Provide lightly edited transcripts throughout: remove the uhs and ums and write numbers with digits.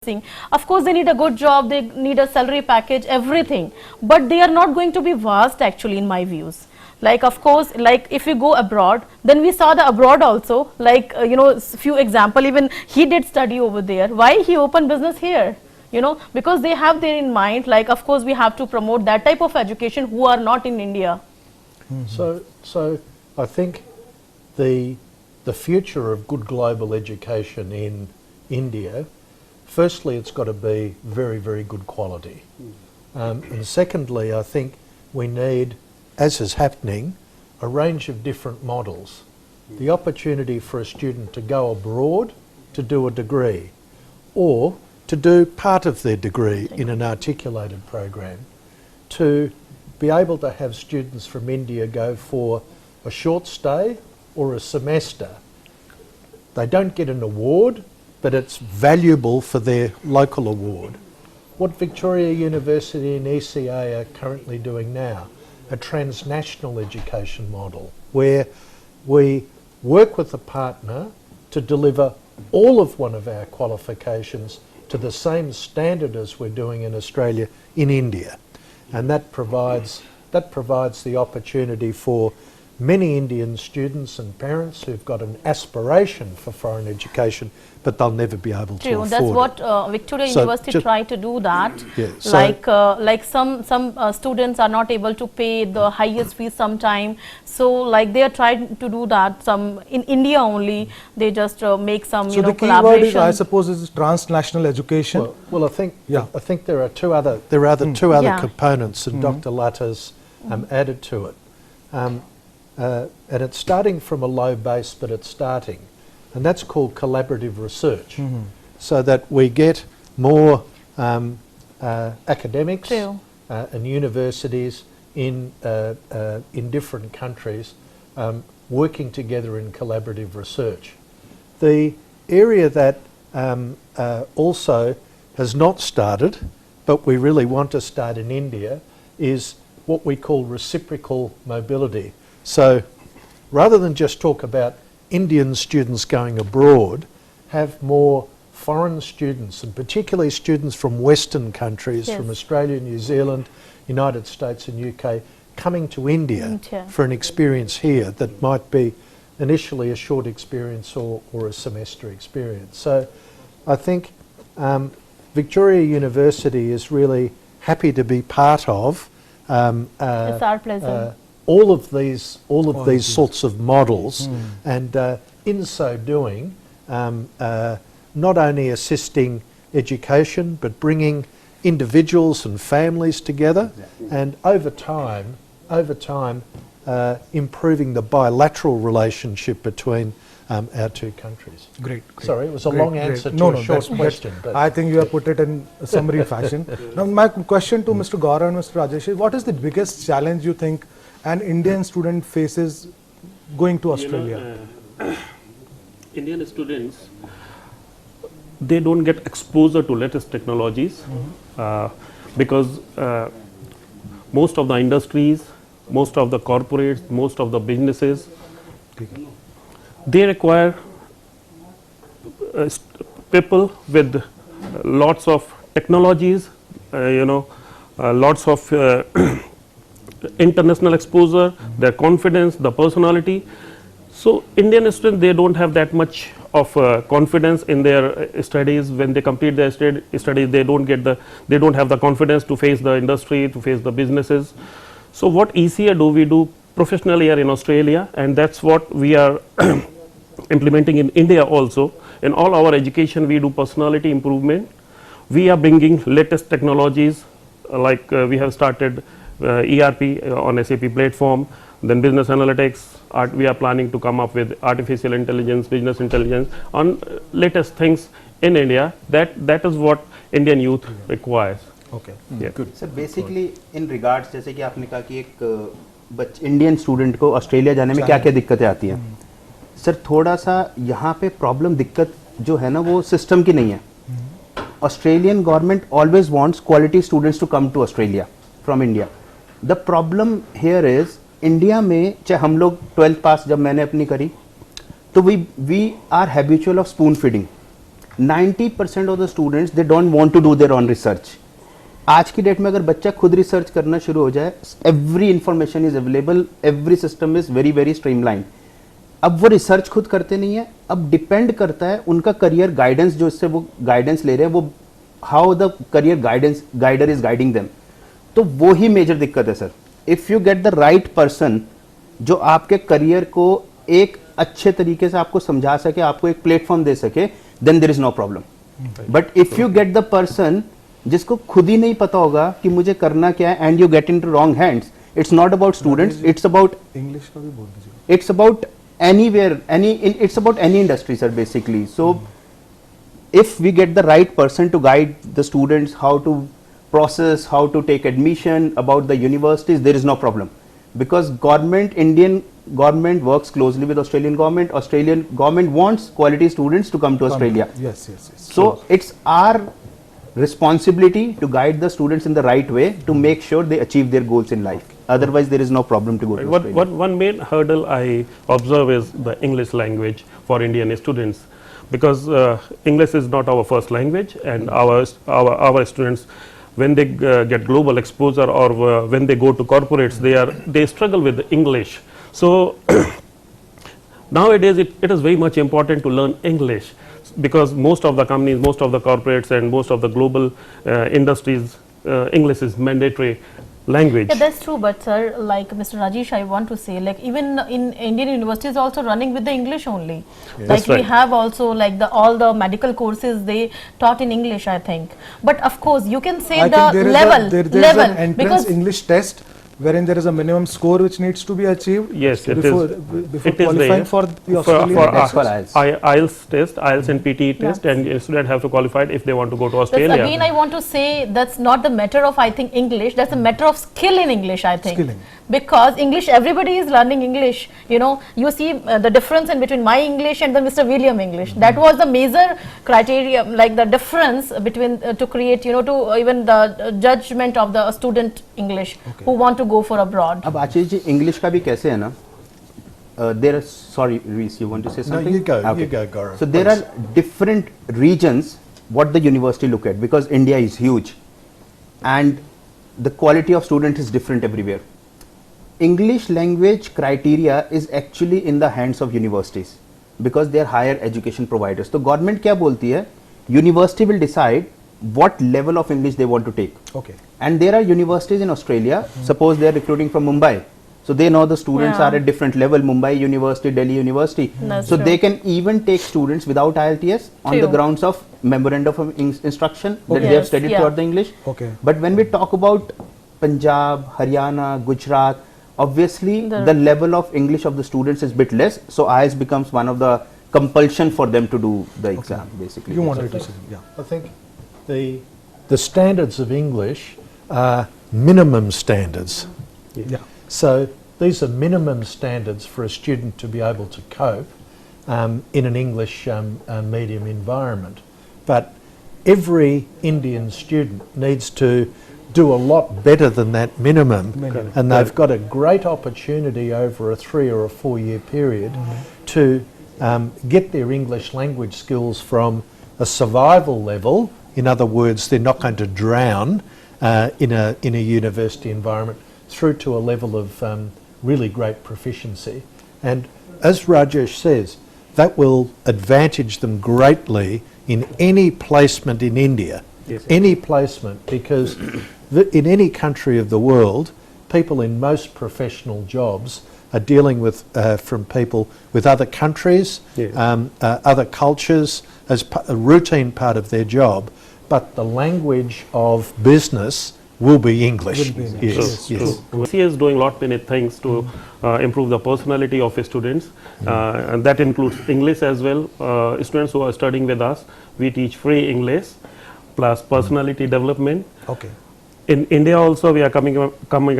Singh. Of course, they need a good job, they need a salary package, everything, but they are not going to be vast actually in my views. Like, of course, like if we go abroad, then we saw the abroad also, like, few example, even he did study over there. Why he opened business here? Because they have there in mind, like, of course, we have to promote that type of education who are not in India. So I think the future of good global education in India, firstly, it's got to be very, very good quality. And secondly, I think we need, as is happening, a range of different models. The opportunity for a student to go abroad to do a degree, or to do part of their degree in an articulated program, to be able to have students from India go for a short stay or a semester. They don't get an award, but it's valuable for their local award. What Victoria University and ECA are currently doing now, a transnational education model where we work with a partner to deliver all of one of our qualifications to the same standard as we're doing in Australia in India. And that provides the opportunity for many Indian students and parents who've got an aspiration for foreign education, but they'll never be able to afford That's what Victoria University tried to do that. Yeah, like some students are not able to pay the highest fees sometime. So like they are trying to do that. Some in India only, they just make some so the key word is, I suppose, is transnational education. Well, I think there are two other components, and Dr. Lata's added to it. And it's starting from a low base, but it's starting. And that's called collaborative research. So that we get more academics and universities in different countries working together in collaborative research. The area that also has not started, but we really want to start in India, is what we call reciprocal mobility. So rather than just talk about Indian students going abroad, have more foreign students, and particularly students from Western countries, from Australia, New Zealand, United States and UK, coming to India for an experience here that might be initially a short experience or a semester experience. So I think Victoria University is really happy to be part of it's our pleasure. all of these sorts of models, and in so doing, not only assisting education, but bringing individuals and families together, and over time, improving the bilateral relationship between our two countries. Great. Sorry, it was a long answer to a short question. But I think you have put it in a summary fashion. Now, my question to Mr. Gaurav and Mr. Rajesh is, what is the biggest challenge you think an Indian student faces going to Australia? Indian students, they don't get exposure to latest technologies because most of the industries, most of the corporates, most of the businesses, they require people with lots of technologies, lots of international exposure, their confidence, the personality. So Indian students, they don't have that much of confidence in their studies. When they complete their studies, they don't have the confidence to face the industry, to face the businesses. So what easier do we do professionally here in Australia, and that's what we are implementing in India also. In all our education, we do personality improvement. We are bringing latest technologies, like we have started ERP on SAP platform, then business analytics. We are planning to come up with artificial intelligence, business intelligence, on latest things in India. That is what Indian youth requires. Okay, good. Sir, basically in regards, जैसे कि आपने कहा कि एक Indian student को Australia जाने में क्या क्या दिक्कतें आती हैं, सर थोड़ा सा यहाँ पे प्रॉब्लम दिक्कत जो है ना, वो सिस्टम की नहीं है. Australian government always wants quality students to come to Australia from India. The problem here is, India में चाहे हम लोग 12th पास जब मैंने अपनी करी, तो we are habitual of spoon feeding. 90% of the students they don't want to do their own research. आज की डेट में अगर बच्चा खुद रिसर्च करना शुरू हो जाए, every information is available, every system is very very streamline. अब वो रिसर्च खुद करते नहीं है, अब डिपेंड करता है उनका करियर गाइडेंस, जो इससे वो गाइडेंस ले रहे हैं, वो how the career guidance guider is guiding them. तो वो ही मेजर दिक्कत है sir. If you get the right person जो आपके करियर को एक अच्छे तरीके से आपको समझा सके, आपको एक प्लेटफॉर्म दे सके, then there is no problem. But if you get the person जिसको खुद ही नहीं पता होगा कि मुझे करना क्या है, and you get into wrong hands, it's not about students, it's about English का भी बोल दीजिए. it's about anywhere, it's about any industry, sir, basically. So if we get the right person to guide the students how to process, how to take admission, about the universities, there is no problem, because Indian government works closely with Australian government wants quality students to come to Australia. Yes. So it's our responsibility to guide the students in the right way to make sure they achieve their goals in life. Otherwise, there is no problem to go to Australia. One main hurdle I observe is the English language for Indian students, because English is not our first language, and our students, when they get global exposure or when they go to corporates, they struggle with English. So nowadays it is very much important to learn English, because most of the companies, most of the corporates, and most of the global industries, English is mandatory language. Yeah, that's true, but sir, like Mr. Rajesh, I want to say, like even in Indian universities also running with the English only. Yes. Like we Right. have also like all the medical courses they taught in English, I think. But of course, you can say I the think there is level, there's an entrance because English test wherein there is a minimum score which needs to be achieved. Yes, it before, is. before It is qualifying there. for the For Australian That's for test. IELTS. IELTS test, IELTS and PTE test, and a student have to qualify it if they want to go to that's Australia. again I want to say that's not the matter of, I think, English, that's a matter of skill in English, I think. Skilling. Because English, everybody is learning English, you know, you see the difference in between my English and the Mr. William English. That was the major criteria, like the difference between to create, you know, to even the judgment of the student English who want to go for abroad. अब Ashish ji English का भी कैसे है ना, there are, sorry Rhys, you want to say something? you go, Okay. you go, Gaurav, So there please. are different regions what the university look at, because India is huge and the quality of student is different everywhere. English language criteria is actually in the hands of universities, because they are higher education providers. So government क्या बोलती है, university will decide what level of English they want to take. Okay. And there are universities in Australia, suppose they are recruiting from Mumbai, so they know the students Yeah. are at different level, Mumbai University, Delhi University, That's so true. they can even take students without IELTS on the True. grounds of memorandum of instruction that Okay. they have Yes, studied yeah. throughout the English. Okay. But when we talk about Punjab, Haryana, Gujarat, obviously The- the level of English of the students is bit less, so IELTS becomes one of the compulsion for them to do the exam, basically. You wanted to say, yeah. I think the standards of English are minimum standards. Yeah. So these are minimum standards for a student to be able to cope in an English medium environment. But every Indian student needs to do a lot better than that minimum, Minimum. and they've got a great opportunity over a 3 or a 4 year period to get their English language skills from a survival level. In other words, they're not going to drown in a university environment, through to a level of really great proficiency. And as Rajesh says, that will advantage them greatly in any placement in India. Yes. Any placement, because in any country of the world, people in most professional jobs are dealing with from people with other countries, Yes. other cultures, as a routine part of their job. But the language of business will be English. Will be English. Yes, True, yes. true. CA is doing lot many things to improve the personality of students, and that includes English as well. Students who are studying with us, we teach free English plus personality development. Okay. In India also we are coming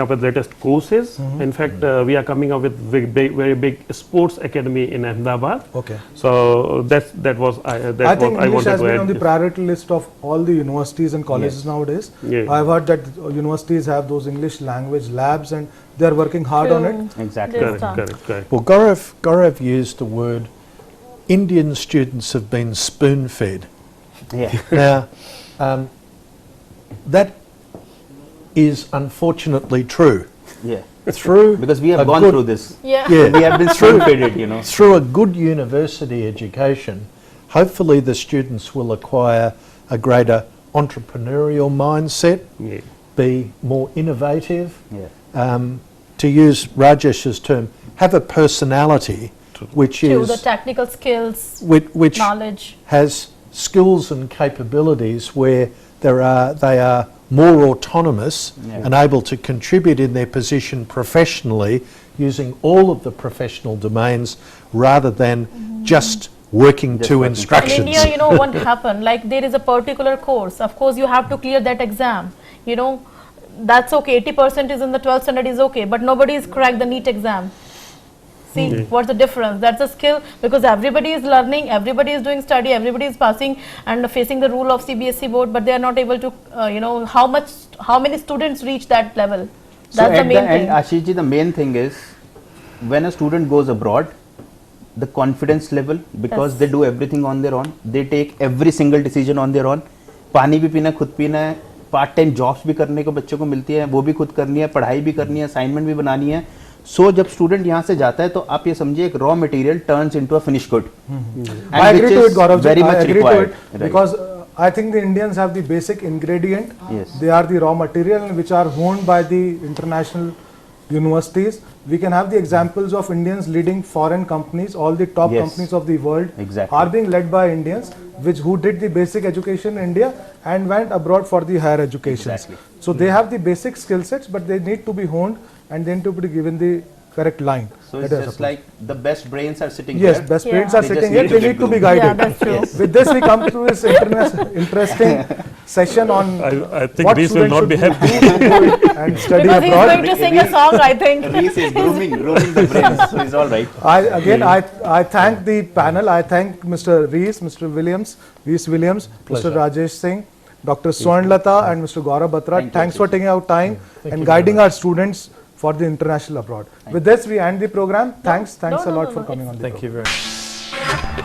up with latest courses. In fact, we are coming up with very big sports academy in Ahmedabad. Okay. So that was I what think I English wanted has to been add. on the priority list of all the universities and colleges nowadays. Yeah. I've heard that universities have those English language labs and they're working hard on it. Exactly. There's Correct. Well, Gaurav used the word, Indian students have been spoon-fed Yeah. Now, that is unfortunately true. Yeah. Through Because we have a gone good- through this. Yeah. Yeah. We have been spoon-fed, you know. Through a good university education, hopefully the students will acquire a greater entrepreneurial mindset, Yeah. be more innovative, Yeah. to use Rajesh's term, have a personality which To the is technical skills, which knowledge. has skills and capabilities where they are more autonomous Yeah. and able to contribute in their position professionally using all of the professional domains rather than just working Just to working. In instructions. India, you know what happened? Like there is a particular course. Of course, you have to clear that exam. You know, that's okay. 80% is in the 12th standard is okay, but nobody has cracked the NEET exam. See what's the difference? That's a skill because everybody is learning, everybody is doing study, everybody is passing and facing the rule of CBSE board, but they are not able to, you know, how many students reach that level? So That's the at the main end, thing. Ashish ji, the main thing is when a student goes abroad, the confidence level, because Yes. they do everything on their own, they take every single decision on their own. पानी भी पीना खुद पीना है, part time jobs भी करने को बच्चों को मिलती है, वो भी खुद करनी है, पढ़ाई भी करनी है, असाइनमेंट भी बनानी है. सो जब स्टूडेंट यहाँ से जाता है तो आप ये समझिए एक raw material turns into a finish good. I agree to it, Gaurav. Very I much agree required. to it because I think the Indians have the basic ingredient. Yes. They are the raw material which are honed by the international universities. We can have the examples of Indians leading foreign companies. All the top Yes. companies of the world Exactly. are being led by Indians, who did the basic education in India and went abroad for the higher education. Exactly. So they have the basic skill sets, but they need to be honed and then to be given the correct line. So it's That is just approach. like the best brains are sitting Yes, here. best Yeah. brains are They sitting just here. need They to need to be be groomed. guided. Yeah, that's true. Yes. With this, we come to this interesting session on I think what Rhys will students not be should happy. do and study Because he's abroad. going to sing a song, I think. Rhys is grooming the brains, so he's all right. I thank the panel. I thank Mr. Rhys, Mr. Williams, Mr. Pleasure. Rajesh Singh, Dr. Swarnlata and Mr. Gaurav Batra. Thank you, Thanks for Ashish. taking out time Thank and you guiding very our students for the international abroad. With this, we end the program. Thanks No, a no, lot no, for no, coming on the Thank program. you very much.